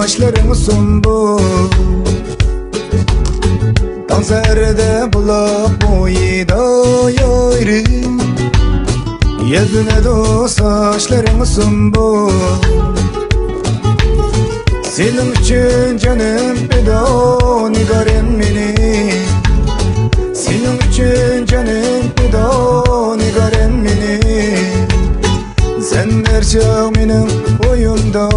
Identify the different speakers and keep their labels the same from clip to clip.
Speaker 1: saçlarını sundu. Tanzerde bulak boyida yayri, yüzüne de saçlarını sundu. Senin için canım feda nigarım beni, senin için canım feda nigarım beni. Sen gerçek benim oyumda,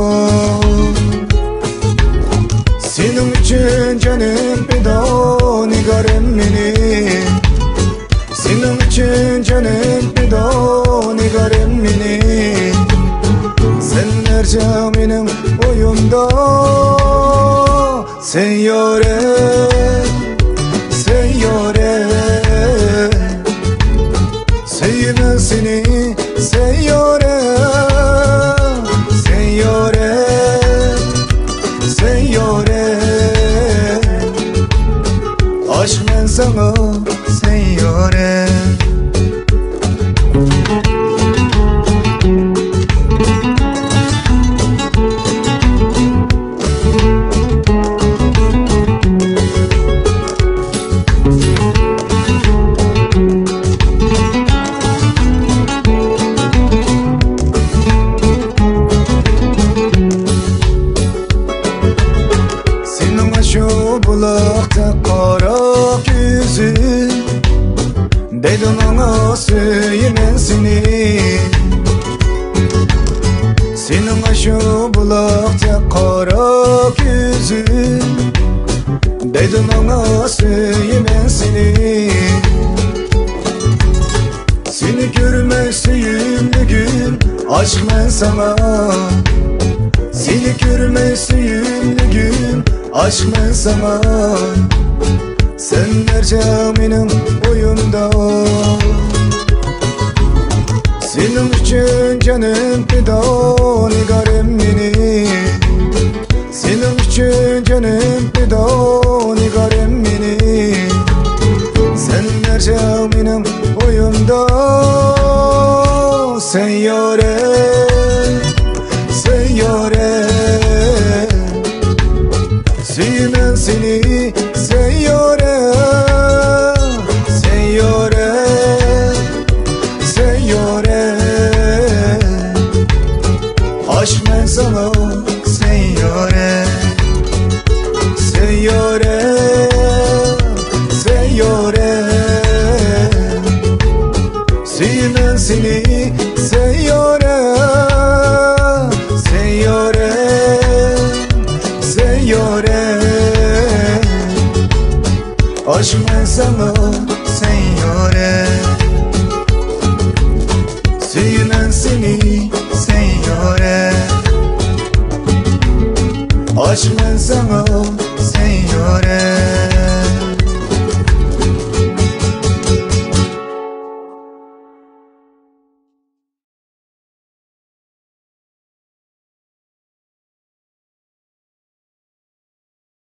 Speaker 1: senin için canım feda nigarım beni, senin için canım feda nigarım beni. Sen gerçek benim oyumda. Seyyare, seyyare, sevmem seni seyyare, seyyare, seyyare. Aşk ben sana seyyare. Şu bulakta kara yüzü, dedim ona söylemen seni. Senin şu bulakta kara yüzü, dedim ona söylemen seni. Seni görmek süyümlüğüm, aşk ben sana. Seni görmek süyümlüğüm, aşk ben sana. Sen gerçek benim oyumda, senin için canım feda nigarım beni, senin için canım feda nigarım beni. Sen gerçek benim oyumda. Seyyare, seyyare, sevmem seni seyyare, seyyare, seyyare. Aşk ben sana seyyare, seyyare, seyyare. Sevmem seni seyyare, seyyare, seyyare. Aşk ben sana seyyare, sevmem seni seyyare. Aşk ben sana